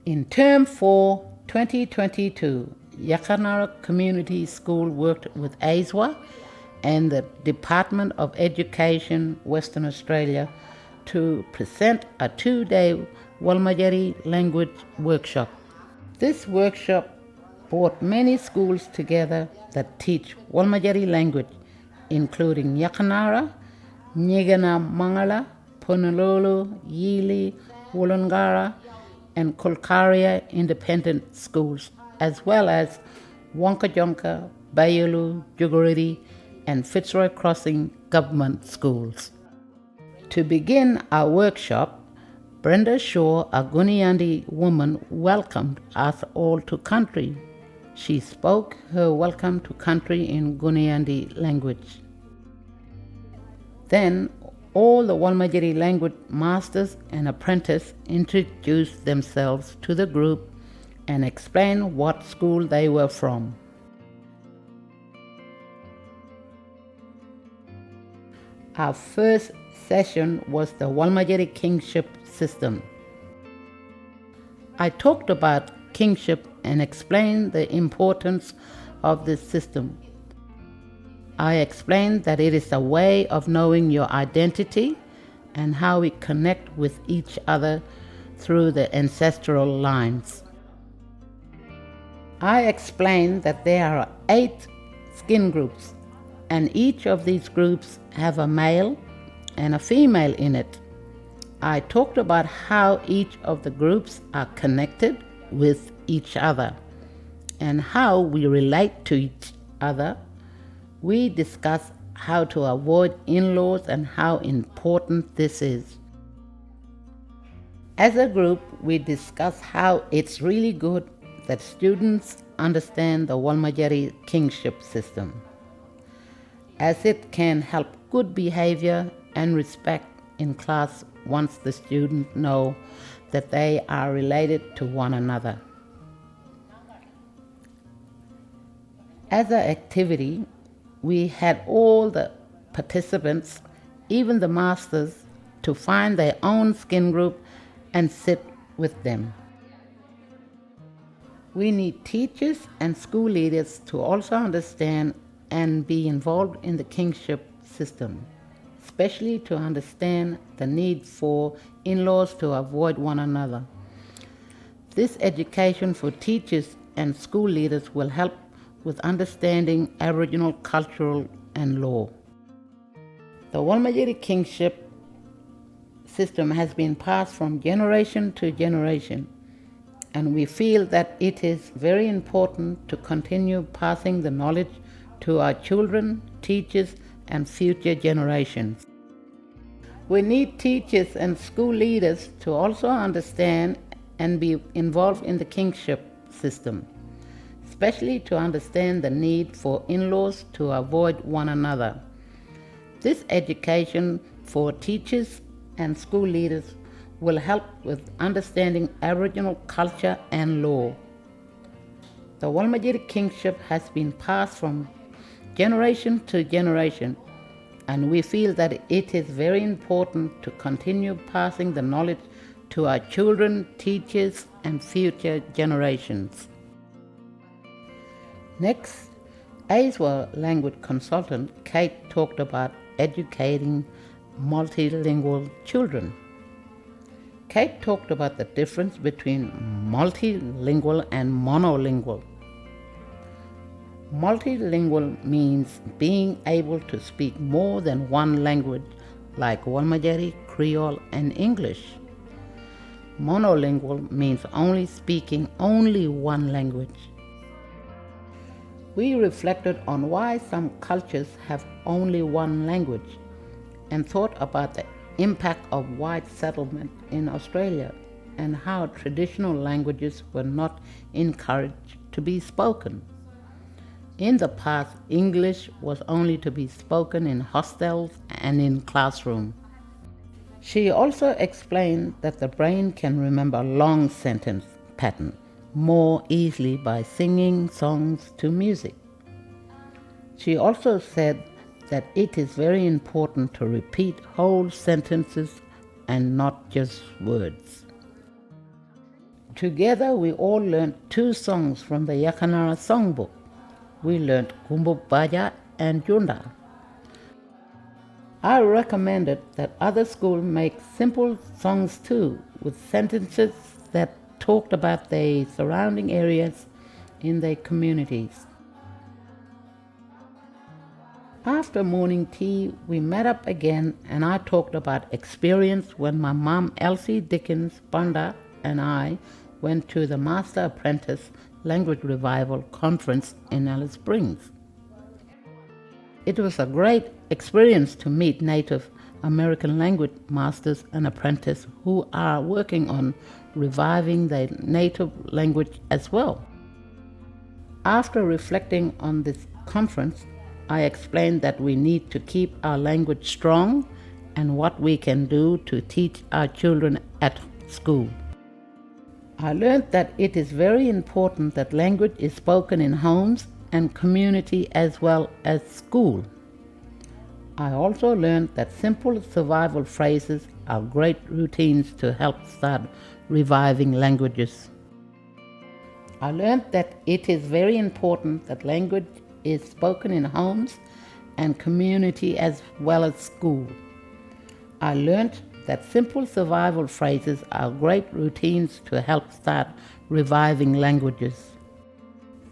In Term 4, 2022, Yakanarra Community School worked with AISWA and the Department of Education, Western Australia, to present a 2-day Walmajarri Language Workshop. This workshop brought many schools together that teach Walmajarri language, including Yakanarra, Nyegana Mangala, Punalulu, Yili, Wollongara, and Kolkaria independent schools, as well as Wonkajonka, Bayulu, Juguridi, and Fitzroy Crossing government schools. To begin our workshop, Brenda Shaw, a Gunyandi woman, welcomed us all to country. She spoke her welcome to country in Gunyandi language. Then all the Walmajarri language masters and apprentices introduced themselves to the group and explained what school they were from. Our first session was the Walmajarri kingship system. I talked about kingship and explained the importance of this system. I explained that it is a way of knowing your identity and how we connect with each other through the ancestral lines. I explained that there are 8 skin groups, and each of these groups have a male and a female in it. I talked about how each of the groups are connected with each other and how we relate to each other. We discussed how to avoid in-laws and how important this is. As a group, we discussed how it's really good that students understand the Walmajarri kingship system, as it can help good behavior and respect in class once the students know that they are related to one another. As an activity, we had all the participants, even the masters, to find their own skin group and sit with them. We need teachers and school leaders to also understand and be involved in the kingship system, especially to understand the need for in-laws to avoid one another. This education for teachers and school leaders will help with understanding Aboriginal cultural and law. The Walmajarri kingship system has been passed from generation to generation, and we feel that it is very important to continue passing the knowledge to our children, teachers, and future generations. We need teachers and school leaders to also understand and be involved in the kingship system, especially to understand the need for in-laws to avoid one another. This education for teachers and school leaders will help with understanding Aboriginal culture and law. The Walmajarri kingship has been passed from generation to generation, and we feel that it is very important to continue passing the knowledge to our children, teachers, and future generations. Next, AISWA language consultant Kate talked about educating multilingual children. Kate talked about the difference between multilingual and monolingual. Multilingual means being able to speak more than one language, like Walmajarri, Creole, and English. Monolingual means only speaking only one language. We reflected on why some cultures have only one language and thought about the impact of white settlement in Australia and how traditional languages were not encouraged to be spoken. In the past, English was only to be spoken in hostels and in classrooms. She also explained that the brain can remember long sentence patterns more easily by singing songs to music. She also said that it is very important to repeat whole sentences and not just words. Together we all learned 2 songs from the Yakanarra songbook. We learned Kumbuk Baja and Junda. I recommended that other schools make simple songs too, with sentences that talked about the surrounding areas in their communities. After morning tea, we met up again and I talked about experience when my mom Elsie Dickens Banda and I went to the Master Apprentice Language Revival Conference in Alice Springs. It was a great experience to meet Native American language masters and apprentices who are working on reviving their native language as well. After reflecting on this conference, I explained that we need to keep our language strong and what we can do to teach our children at school. I learned that it is very important that language is spoken in homes and community as well as school. I also learned that simple survival phrases are great routines to help start reviving languages. I learned that it is very important that language is spoken in homes and community as well as school. I learned that simple survival phrases are great routines to help start reviving languages.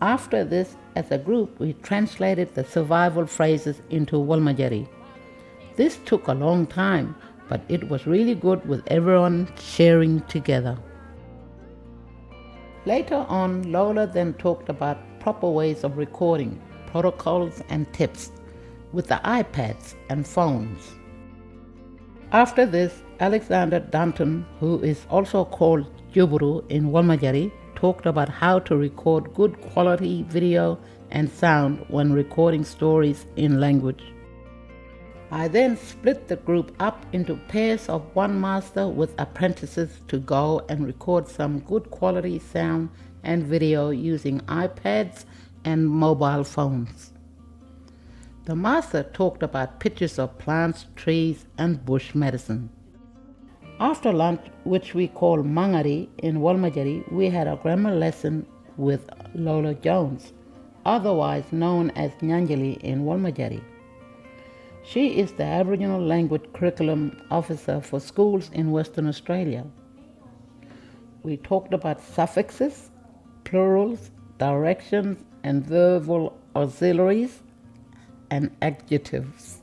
After this, as a group, we translated the survival phrases into Walmajarri. This took a long time, but it was really good with everyone sharing together. Later on, Lola then talked about proper ways of recording, protocols and tips with the iPads and phones. After this, Alexander Danton, who is also called Juburu in Walmajarri, talked about how to record good quality video and sound when recording stories in language. I then split the group up into pairs of one master with apprentices to go and record some good quality sound and video using iPads and mobile phones. The master talked about pictures of plants, trees, and bush medicine. After lunch, which we call Mangari in Walmajarri, we had a grammar lesson with Lola Jones, otherwise known as Nyanjali in Walmajarri. She is the Aboriginal Language Curriculum Officer for schools in Western Australia. We talked about suffixes, plurals, directions, and verbal auxiliaries and adjectives.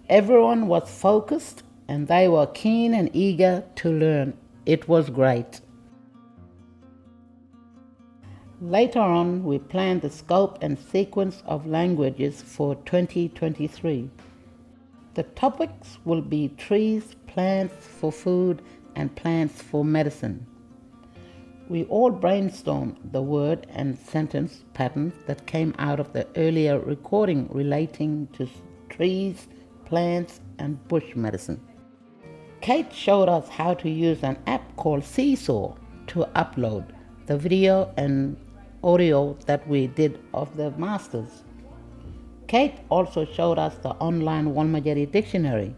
Everyone was focused and they were keen and eager to learn. It was great. Later on, we planned the scope and sequence of languages for 2023. The topics will be trees, plants for food, and plants for medicine. We all brainstormed the word and sentence patterns that came out of the earlier recording relating to trees, plants, and bush medicine. Kate showed us how to use an app called Seesaw to upload the video and audio that we did of the masters. Kate also showed us the online Walmajarri dictionary.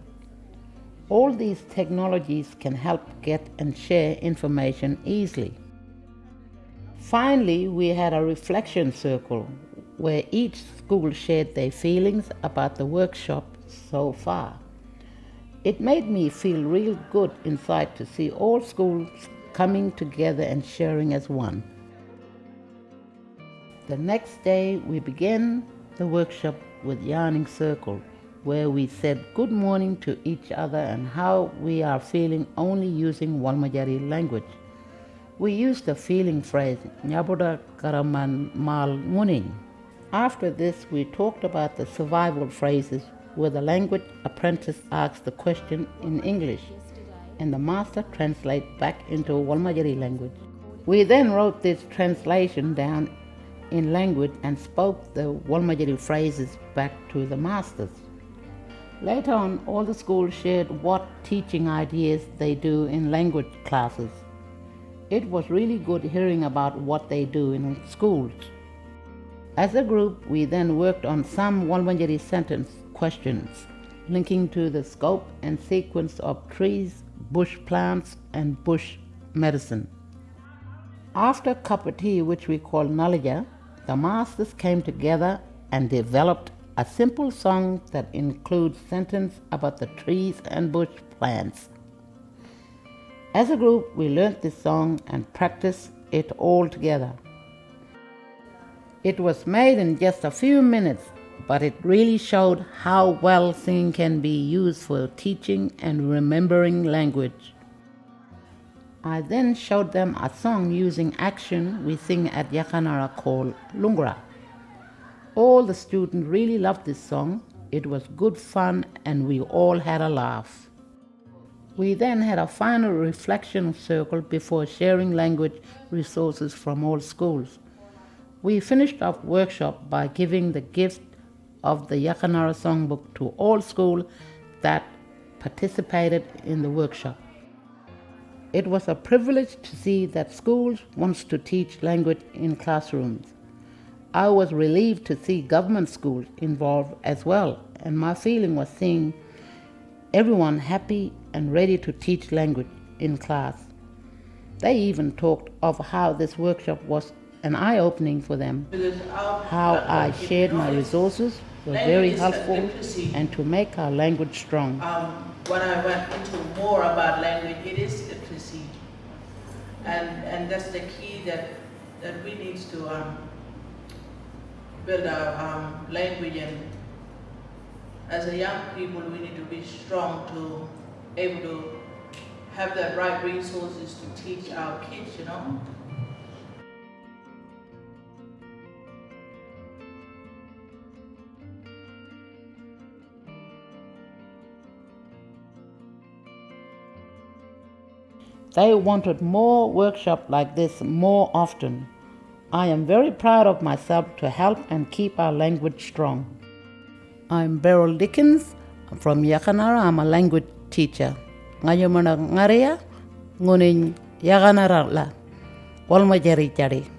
All these technologies can help get and share information easily. Finally, we had a reflection circle where each school shared their feelings about the workshop so far. It made me feel real good inside to see all schools coming together and sharing as one. The next day, we began the workshop with Yarning Circle, where we said good morning to each other and how we are feeling only using Walmajarri language. We used the feeling phrase, Nyabuda Karaman Mal Muning. After this, we talked about the survival phrases where the language apprentice asks the question in English and the master translates back into Walmajarri language. We then wrote this translation down in language and spoke the Walmajarri phrases back to the masters. Later on, all the schools shared what teaching ideas they do in language classes. It was really good hearing about what they do in schools. As a group, we then worked on some Walmajarri sentence questions linking to the scope and sequence of trees, bush plants, and bush medicine. After a cup of tea, which we call Nalija, the masters came together and developed a simple song that includes sentence about the trees and bush plants. As a group, we learned this song and practiced it all together. It was made in just a few minutes, but it really showed how well singing can be used for teaching and remembering language. I then showed them a song using action we sing at Yakanarra called Lungra. All the students really loved this song. It was good fun and we all had a laugh. We then had a final reflection circle before sharing language resources from all schools. We finished our workshop by giving the gift of the Yakanarra songbook to all schools that participated in the workshop. It was a privilege to see that schools want to teach language in classrooms. I was relieved to see government schools involved as well, and my feeling was seeing everyone happy and ready to teach language in class. They even talked of how this workshop was an eye-opening for them, how I shared my resources was very helpful and to make our language strong. When I went into more about language, it is literacy. And that's the key that we need to build our language, and as a young people we need to be strong to able to have the right resources to teach our kids, you know. They wanted more workshops like this more often. I am very proud of myself to help and keep our language strong. I'm Beryl Dickens from Yakanarra. I'm a language teacher. Ngayumana ngaria ngunin Yakanarra la Walmajarri.